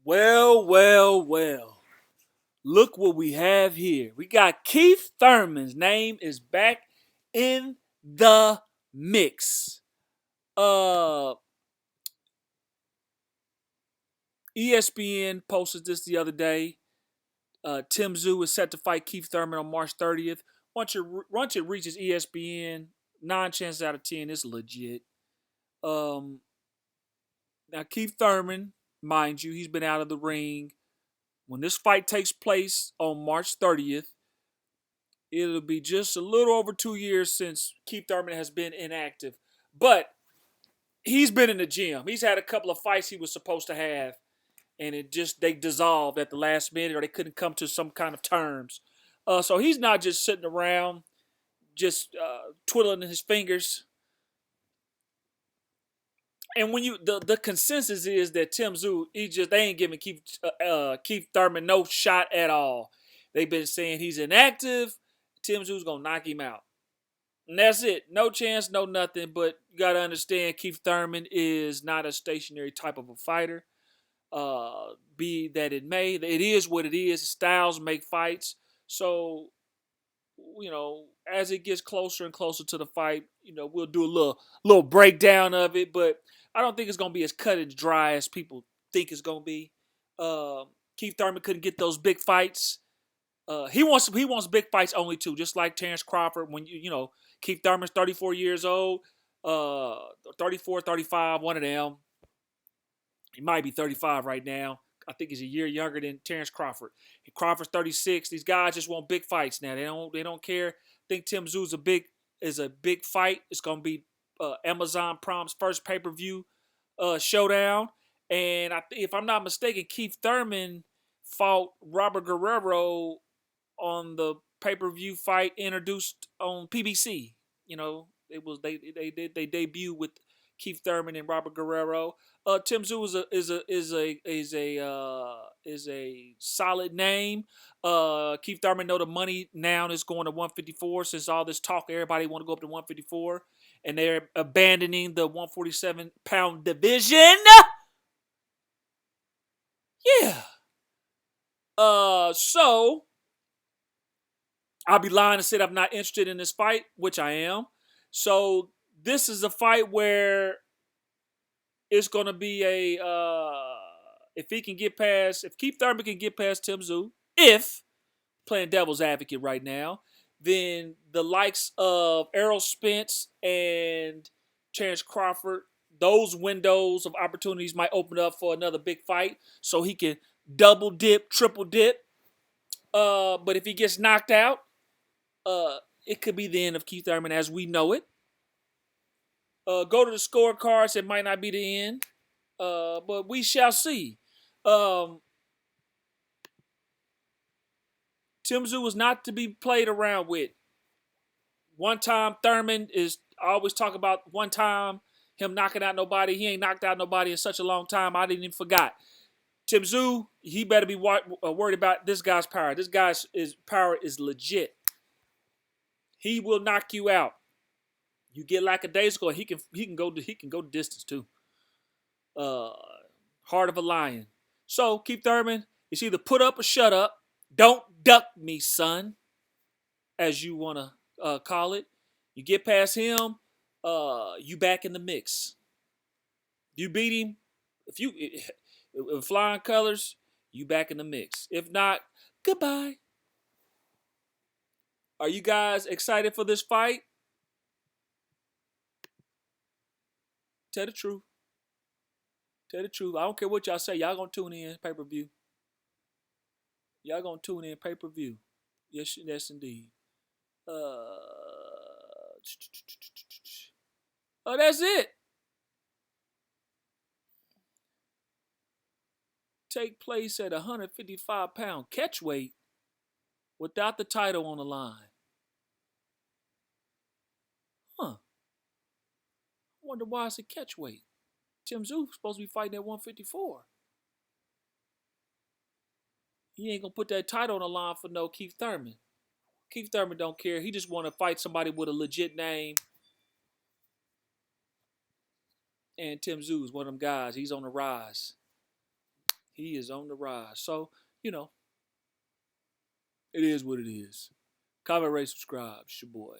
Well, well, well. Look what we have here. We got Keith Thurman's name is back in the mix. Uh ESPN posted this the other day. Tim Tszyu is set to fight Keith Thurman on March 30th. Once it reaches ESPN, 9 chances out of 10 it's legit. Um Now Keith Thurman, mind you, he's been out of the ring. When this fight takes place on March 30th, it'll be just a little over 2 years since Keith Thurman has been inactive. But he's been in the gym. He's had a couple of fights he was supposed to have, and they dissolved at the last minute, or they couldn't come to some kind of terms. So he's not just sitting around, just twiddling his fingers. And when the consensus is that Tim Tszyu, they ain't giving Keith Thurman no shot at all. They've been saying he's inactive. Tim Tszyu's gonna knock him out. And that's it. No chance, no nothing. But you got to understand, Keith Thurman is not a stationary type of a fighter. Be that it may, it is what it is. Styles make fights. So, as it gets closer and closer to the fight, we'll do a little breakdown of it. But I don't think it's gonna be as cut and dry as people think it's gonna be. Keith Thurman couldn't get those big fights. He wants big fights only too, just like Terrence Crawford. When Keith Thurman's 34 years old, 34, 35, one of them. He might be 35 right now. I think he's a year younger than Terrence Crawford. Crawford's 36. These guys just want big fights now. They don't care. I think Tim Tszyu is a big fight. It's gonna be Amazon Prime's first pay-per-view showdown. And if I'm not mistaken, Keith Thurman fought Robert Guerrero on the pay-per-view fight introduced on PBC. It was they did they debut with Keith Thurman and Robert Guerrero. Tim Tszyu is a solid name. Keith Thurman know the money now is going to 154 since all this talk. Everybody want to go up to 154, and they're abandoning the 147-pound division. Yeah. So I'll be lying and said I'm not interested in this fight, which I am. So this is a fight where it's gonna be if Keith Thurman can get past Tim Tszyu, if playing devil's advocate right now, then the likes of Errol Spence and Terrence Crawford, those windows of opportunities might open up for another big fight, so he can double dip, triple dip. But if he gets knocked out, it could be the end of Keith Thurman as we know it. Go to the scorecards. It might not be the end, but we shall see. Tim Tszyu was not to be played around with. One time Thurman I always talk about one time him knocking out nobody. He ain't knocked out nobody in such a long time. I didn't even forgot. Tim Tszyu, he better be worried about this guy's power. This guy's power is legit. He will knock you out. You get like a day's score, he can go distance too. Heart of a lion. So Keith Thurman, it's either put up or shut up. Don't duck me, son, as you want to call it. You get past him, you back in the mix. You beat him. With flying colors, you back in the mix. If not, goodbye. Are you guys excited for this fight? Tell the truth. Tell the truth. I don't care what y'all say. Y'all gonna tune in pay-per-view. Y'all gonna tune in pay-per-view. Yes, indeed. Oh, that's it. Take place at 155-pound catchweight without the title on the line. Huh. I wonder why it's a catchweight. Tim Tszyu supposed to be fighting at 154. He ain't gonna put that title on the line for no Keith Thurman. Keith Thurman don't care. He just want to fight somebody with a legit name. And Tim Tszyu is one of them guys. He's on the rise. He is on the rise. So, you know, it is what it is. Comment, rate, subscribe. It's your boy.